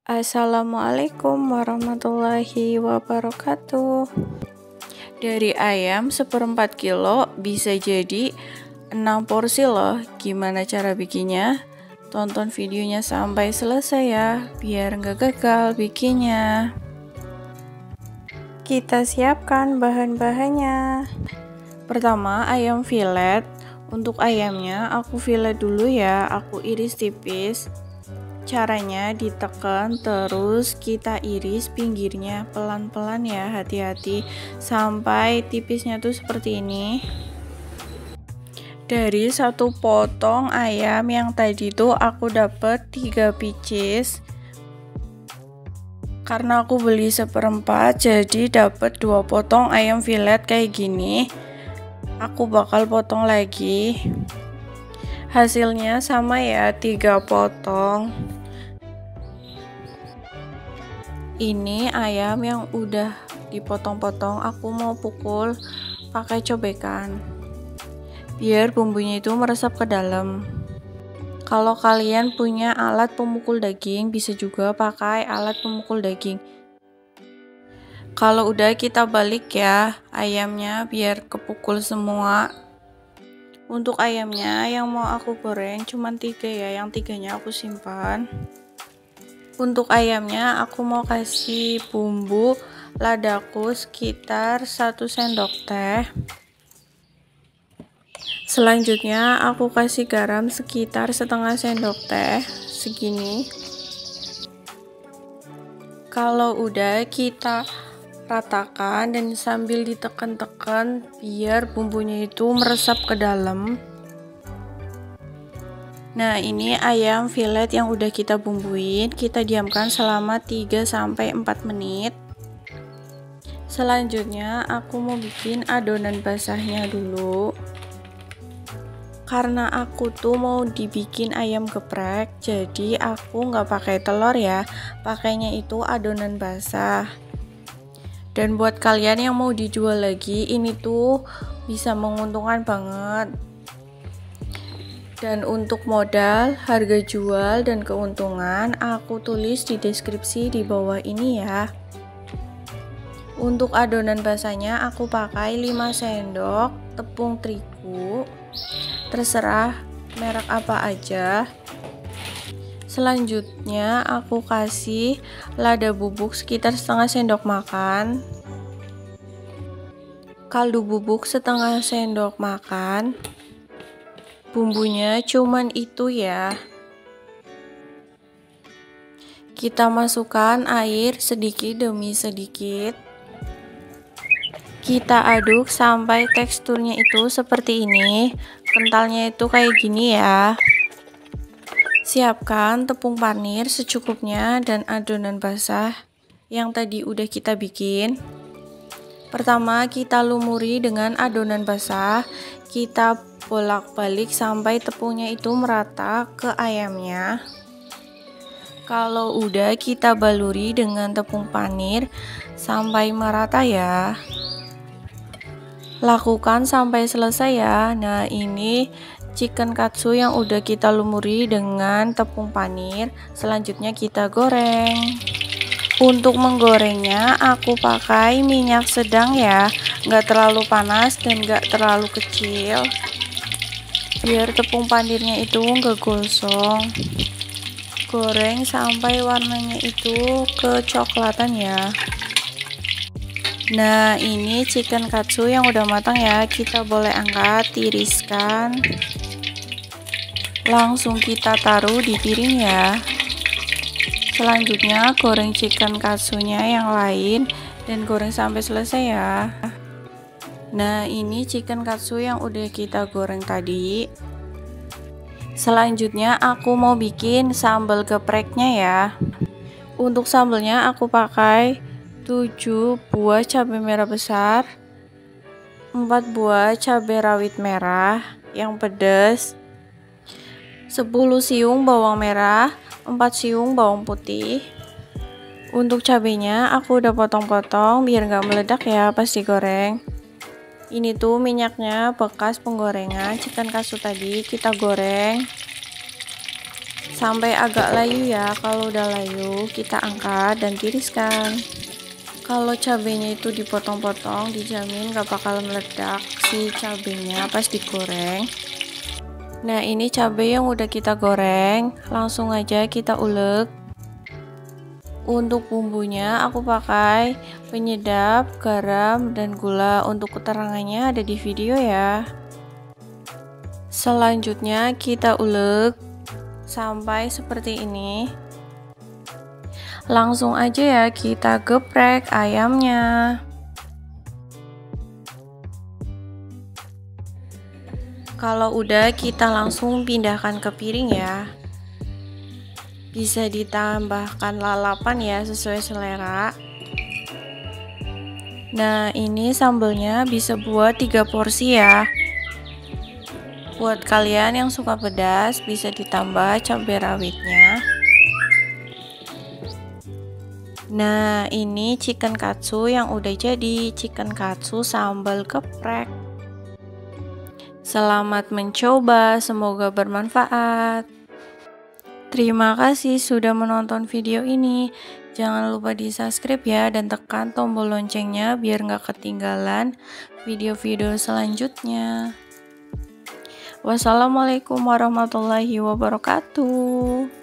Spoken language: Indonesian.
Assalamualaikum warahmatullahi wabarakatuh. Dari ayam 1/4 kilo bisa jadi 6 porsi loh. Gimana cara bikinnya? Tonton videonya sampai selesai ya, biar nggak gagal bikinnya. Kita siapkan bahan-bahannya. Pertama, ayam filet. Untuk ayamnya aku filet dulu ya, aku iris tipis. Caranya ditekan terus kita iris pinggirnya pelan-pelan ya, hati-hati sampai tipisnya tuh seperti ini. Dari satu potong ayam yang tadi tuh aku dapat 3 pieces. Karena aku beli 1/4 jadi dapat 2 potong ayam filet kayak gini. Aku bakal potong lagi. Hasilnya sama ya, 3 potong. Ini ayam yang udah dipotong-potong, aku mau pukul pakai cobekan biar bumbunya itu meresap ke dalam. Kalau kalian punya alat pemukul daging, bisa juga pakai alat pemukul daging. Kalau udah, kita balik ya ayamnya biar kepukul semua. Untuk ayamnya yang mau aku goreng cuman 3 ya, yang 3-nya aku simpan. Untuk ayamnya aku mau kasih bumbu ladaku sekitar 1 sendok teh. Selanjutnya aku kasih garam sekitar setengah sendok teh, segini. Kalau udah, kita ratakan dan sambil ditekan-tekan biar bumbunya itu meresap ke dalam. Nah, ini ayam filet yang udah kita bumbuin, kita diamkan selama 3-4 menit. Selanjutnya aku mau bikin adonan basahnya dulu. Karena aku tuh mau dibikin ayam geprek, jadi aku nggak pakai telur ya, pakainya itu adonan basah. Dan buat kalian yang mau dijual lagi, ini tuh bisa menguntungkan banget. Dan untuk modal, harga jual, dan keuntungan aku tulis di deskripsi di bawah ini ya. Untuk adonan basahnya aku pakai 5 sendok tepung terigu. Terserah merek apa aja. Selanjutnya aku kasih lada bubuk sekitar setengah sendok makan. Kaldu bubuk setengah sendok makan. Bumbunya cuman itu ya. Kita masukkan air sedikit demi sedikit. Kita aduk sampai teksturnya itu seperti ini. Kentalnya itu kayak gini ya. Siapkan tepung panir secukupnya dan adonan basah yang tadi udah kita bikin. Pertama kita lumuri dengan adonan basah. Kita bolak-balik sampai tepungnya itu merata ke ayamnya. Kalau udah, kita baluri dengan tepung panir sampai merata ya. Lakukan sampai selesai ya. Nah, ini chicken katsu yang udah kita lumuri dengan tepung panir. Selanjutnya kita goreng. Untuk menggorengnya aku pakai minyak sedang ya, nggak terlalu panas dan nggak terlalu kecil, biar tepung panirnya itu nggak gosong. Goreng sampai warnanya itu kecoklatan ya. Nah, ini chicken katsu yang udah matang ya, kita boleh angkat, tiriskan, langsung kita taruh di piring ya. Selanjutnya goreng chicken katsunya yang lain dan goreng sampai selesai ya. Nah, ini chicken katsu yang udah kita goreng tadi. Selanjutnya aku mau bikin sambal gepreknya ya. Untuk sambalnya aku pakai 7 buah cabai merah besar, 4 buah cabai rawit merah yang pedas, 10 siung bawang merah, 4 siung bawang putih. Untuk cabenya aku udah potong-potong biar nggak meledak ya pas digoreng. Ini tuh minyaknya bekas penggorengan chicken katsu tadi, kita goreng sampai agak layu ya. Kalau udah layu kita angkat dan tiriskan. Kalau cabenya itu dipotong-potong, dijamin gak bakal meledak si cabenya pas digoreng. Nah, ini cabai yang udah kita goreng, langsung aja kita ulek. Untuk bumbunya aku pakai penyedap, garam, dan gula. Untuk keterangannya ada di video ya. Selanjutnya kita ulek sampai seperti ini. Langsung aja ya kita geprek ayamnya. Kalau udah kita langsung pindahkan ke piring ya. Bisa ditambahkan lalapan ya sesuai selera. Nah, ini sambelnya bisa buat 3 porsi ya. Buat kalian yang suka pedas bisa ditambah cabai rawitnya. Nah, ini chicken katsu yang udah jadi, chicken katsu sambal geprek. Selamat mencoba, semoga bermanfaat. Terima kasih sudah menonton video ini. Jangan lupa di subscribe ya dan tekan tombol loncengnya biar nggak ketinggalan video-video selanjutnya. Wassalamualaikum warahmatullahi wabarakatuh.